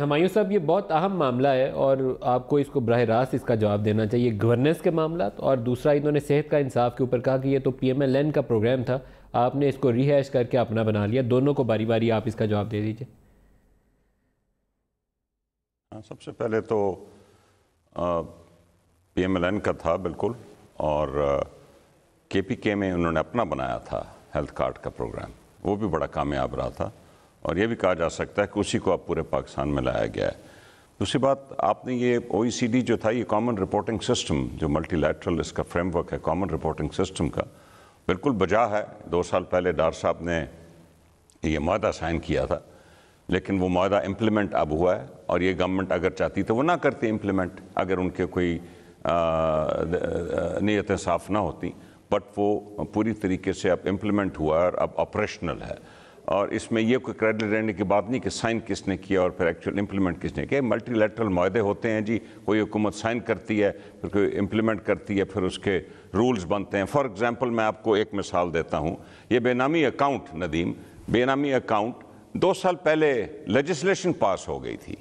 ہمایوں صاحب، یہ بہت اہم معاملہ ہے اور آپ کو اس کو براہ راست اس کا جواب دینا چاہیے، گورننس کے معاملات، اور دوسرا انہوں نے صحت کا انصاف کے اوپر کہا کہ یہ تو پی ایم ایل این کا پروگرام تھا، آپ نے اس کو ری ہیش کر کے اپنا بنا لیا۔ دونوں کو باری باری آپ اس کا جواب دے دیجئے۔ سب سے پہلے تو پی ایم ایل این کا تھا بالکل، اور کے پی کے میں انہوں نے اپنا بنایا تھا ہیلتھ کارڈ کا پروگرام، وہ بھی بڑا کامیاب رہا تھا، اور یہ بھی کہا جا سکتا ہے کہ اسی کو اب پورے پاکستان میں لایا گیا ہے۔ دوسری بات، آپ نے یہ او ای سی ڈی جو تھا، یہ کامن رپورٹنگ سسٹم جو ملٹی لیٹرل اس کا فریم ورک ہے کامن رپورٹنگ سسٹم کا، بالکل بجا ہے۔ 2 سال پہلے ڈار صاحب نے یہ معاہدہ سائن کیا تھا، لیکن وہ معاہدہ امپلیمنٹ اب ہوا ہے، اور یہ گورنمنٹ اگر چاہتی تو وہ نہ کرتی امپلیمنٹ، اگر ان کے کوئی نیتیں صاف نہ ہوتی، بٹ وہ پوری طریقے سے اب امپلیمنٹ ہوا ہے اور اب آپریشنل ہے۔ اور اس میں یہ کوئی کریڈٹ لینے کی بات نہیں کہ سائن کس نے کیا اور پھر ایکچوئل امپلیمنٹ کس نے کیا۔ ملٹی لیٹرل معاہدے ہوتے ہیں جی، کوئی حکومت سائن کرتی ہے، پھر کوئی امپلیمنٹ کرتی ہے، پھر اس کے رولز بنتے ہیں۔ فار ایگزامپل میں آپ کو ایک مثال دیتا ہوں، یہ بے نامی اکاؤنٹ، ندیم، بے نامی اکاؤنٹ 2 سال پہلے لیجسلیشن پاس ہو گئی تھی،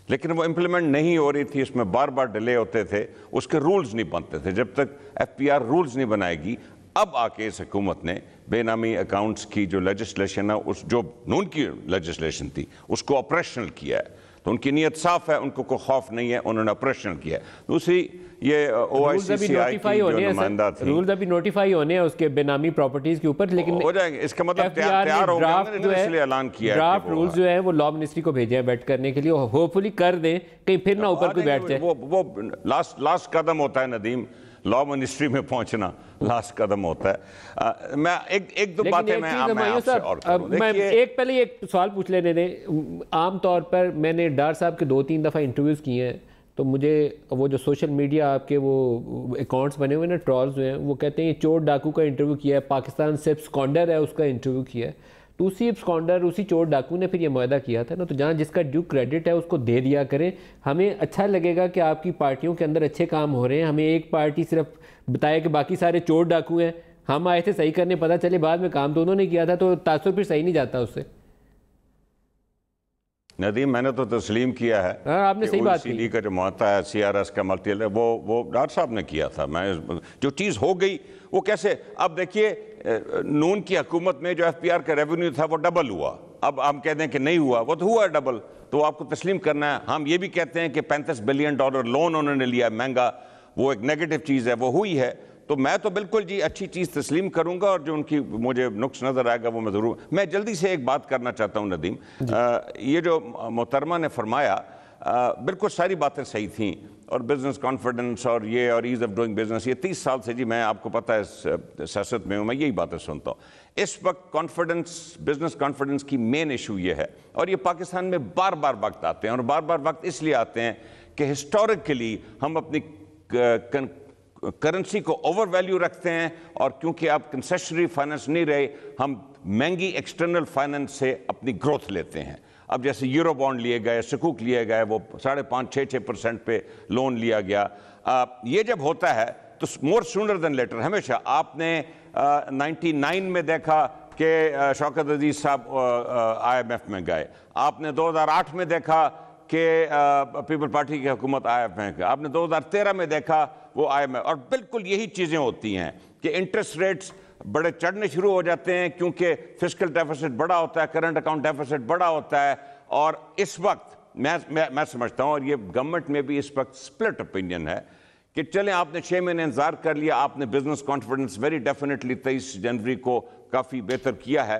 لیکن وہ امپلیمنٹ نہیں ہو رہی تھی، اس میں بار بار ڈیلے ہوتے تھے، اس کے رولز نہیں بنتے تھے۔ جب تک ایف پی آر رولز نہیں بنائے گی، اب آ کے اس حکومت نے بے نامی اکاؤنٹس کی جو لیجسلیشن ہے، اس جو نون کی لیجسلیشن تھی، اس کو آپریشنل کیا ہے، تو ان کی نیت صاف ہے، ان کو کوئی خوف نہیں ہے، انہوں نے آپریشنل کیا ہے۔ دوسری، یہ او آئی سی سی آئی کی جو نمائندہ تھی، رولز ابھی نوٹیفائی ہونے ہیں اس کے بے نامی پراپرٹیز کے اوپر، لیکن ہو جائیں گے، اس کا مطلب تیار ہو گیا، اس لیے اعلان کیا ہے کہ ڈرافٹ رولز جو ہیں وہ لا منسٹری کو بھیجے ہیں بیٹ کرنے کے لیے، ہوپفلی کر دیں، کہیں پھر نہ اوپر کوئی بیٹھ جائے۔ وہ لاسٹ قدم ہوتا ہے ندیم، لا منسٹری میں پہنچنا لاسٹ قدم ہوتا ہے۔ میں ایک دو باتیں میں آپ سے اور کروں۔ میں پہلے ایک سوال پوچھ لینے دیں۔ عام طور پر میں نے ڈار صاحب کے 2-3 دفعہ انٹرویوز کیے ہیں، تو مجھے وہ جو سوشل میڈیا آپ کے وہ اکاؤنٹس بنے ہوئے ہیں نا، ٹرولز ہوئے ہیں، وہ کہتے ہیں یہ چور ڈاکو کا انٹرویو کیا ہے، پاکستان سے سکانڈر ہے اس کا انٹرویو کیا ہے۔ تو اسی سکانڈر، اسی چور ڈاکو نے پھر یہ معاہدہ کیا تھا نا، تو جہاں جس کا ڈیو کریڈٹ ہے اس کو دے دیا کریں۔ ہمیں اچھا لگے گا کہ آپ کی پارٹیوں کے اندر اچھے کام ہو رہے ہیں، ہمیں ایک پارٹی صرف بتائے کہ باقی سارے چور ڈاکو ہیں، ہم آئے تھے صحیح کرنے، پتہ چلے بعد میں کام تو انہوں نے کیا تھا، تو تاثر پھر صحیح نہیں جاتا اس سے۔ ندیم، میں نے تو تسلیم کیا ہے، آپ نے صحیح بات کی، سی ڈی کا جو معاہدہ ہے سی آر ایس کا ملٹی، وہ ڈار صاحب نے کیا تھا۔ میں جو چیز ہو گئی وہ کیسے، اب دیکھیے نون کی حکومت میں جو ایف پی آر کا ریونیو تھا وہ ڈبل ہوا، اب ہم کہتے ہیں کہ نہیں ہوا، وہ تو ہوا ہے ڈبل، تو آپ کو تسلیم کرنا ہے۔ ہم یہ بھی کہتے ہیں کہ $35 بلین لون انہوں نے لیا مہنگا، وہ ایک نیگیٹو چیز ہے، وہ ہوئی ہے، تو میں تو بالکل جی اچھی چیز تسلیم کروں گا، اور جو ان کی مجھے نقص نظر آئے گا وہ میں ضرور۔ میں جلدی سے ایک بات کرنا چاہتا ہوں ندیم، یہ جو محترمہ نے فرمایا بالکل ساری باتیں صحیح تھیں، اور بزنس کانفیڈنس اور یہ اور ایز آف ڈوئنگ بزنس، یہ 30 سال سے جی میں آپ کو پتہ ہے سیاست میں ہوں، میں یہی باتیں سنتا ہوں۔ اس وقت کانفیڈنس، بزنس کانفیڈنس کی مین ایشو یہ ہے، اور یہ پاکستان میں بار بار وقت آتے ہیں، اور بار بار وقت اس لیے آتے ہیں کہ ہسٹوریکلی ہم اپنی کرنسی کو اوور ویلیو رکھتے ہیں، اور کیونکہ آپ کنسیشنری فائننس نہیں رہے، ہم مہنگی ایکسٹرنل فائننس سے اپنی گروتھ لیتے ہیں۔ اب جیسے یورو بانڈ لیے گئے، سکوک لیے گئے، وہ 5.5-6% پہ لون لیا گیا۔ یہ جب ہوتا ہے تو مور سونر دین لیٹر، ہمیشہ آپ نے 99 میں دیکھا کہ شوکت عزیز صاحب آئی ایم ایف میں گئے، آپ نے 2008 میں دیکھا کہ پیپل پارٹی کی حکومت آئی ایم ایف میں، آپ نے 2013 میں دیکھا وہ آئی ایم ایف، اور بالکل یہی چیزیں ہوتی ہیں کہ انٹرسٹ ریٹس بڑے چڑھنے شروع ہو جاتے ہیں کیونکہ فسکل ڈیفیسٹ بڑا ہوتا ہے، کرنٹ اکاؤنٹ ڈیفیسٹ بڑا ہوتا ہے، اور اس وقت میں سمجھتا ہوں، اور یہ گورنمنٹ میں بھی اس وقت سپلٹ اپینین ہے کہ چلیں آپ نے 6 مہینے انتظار کر لیا، آپ نے بزنس کانفیڈنس ویری ڈیفینیٹلی 23 جنوری کو کافی بہتر کیا ہے،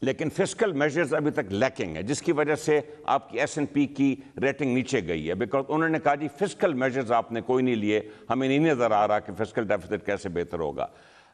لیکن فسکل میجرز ابھی تک لیکنگ ہے، جس کی وجہ سے آپ کی S&P کی ریٹنگ نیچے گئی ہے، بیکاز انہوں نے کہا جی فسکل میجرز آپ نے کوئی نہیں لیے، ہمیں نہیں نظر آ رہا کہ فسکل ڈیفیسٹ کیسے بہتر ہوگا۔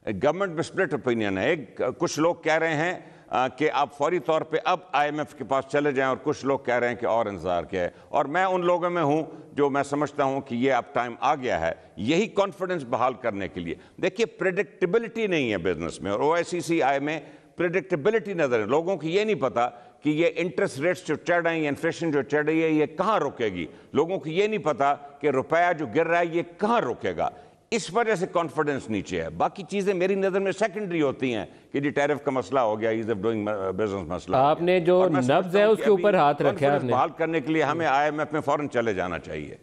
گورنمنٹ میں سپلٹ اپینین ہے، کچھ لوگ کہہ رہے ہیں کہ آپ فوری طور پہ اب آئی ایم ایف کے پاس چلے جائیں، اور کچھ لوگ کہہ رہے ہیں کہ اور انتظار کیا ہے، اور میں ان لوگوں میں ہوں جو میں سمجھتا ہوں کہ یہ اب ٹائم آ گیا ہے یہی کانفیڈنس بحال کرنے کے لیے۔ دیکھیے پریڈکٹیبلٹی نہیں ہے بزنس میں، اور او آئی سی سی آئی میں پریڈکٹیبلٹی نظر ہے، لوگوں کو یہ نہیں پتا کہ یہ انٹرسٹ ریٹس جو چڑھ رہے ہیں، انفلیشن جو چڑھ رہی ہے، یہ کہاں رکے گی، لوگوں کو یہ نہیں پتا کہ روپیہ جو گر رہا ہے یہ کہاں رکے گا۔ اس وجہ سے کانفیڈنس نیچے ہے. باقی چیزیں میری نظر میں سیکنڈری ہوتی ہیں کہ جی ٹیرف کا مسئلہ ہو گیا, ایز آف ڈوئنگ بزنس مسئلہ. آپ نے جو نبض ہے اس کے اوپر ہاتھ رکھا ہے. بحال کرنے کے لیے ہمیں IMF میں فوراً چلے جانا چاہیے.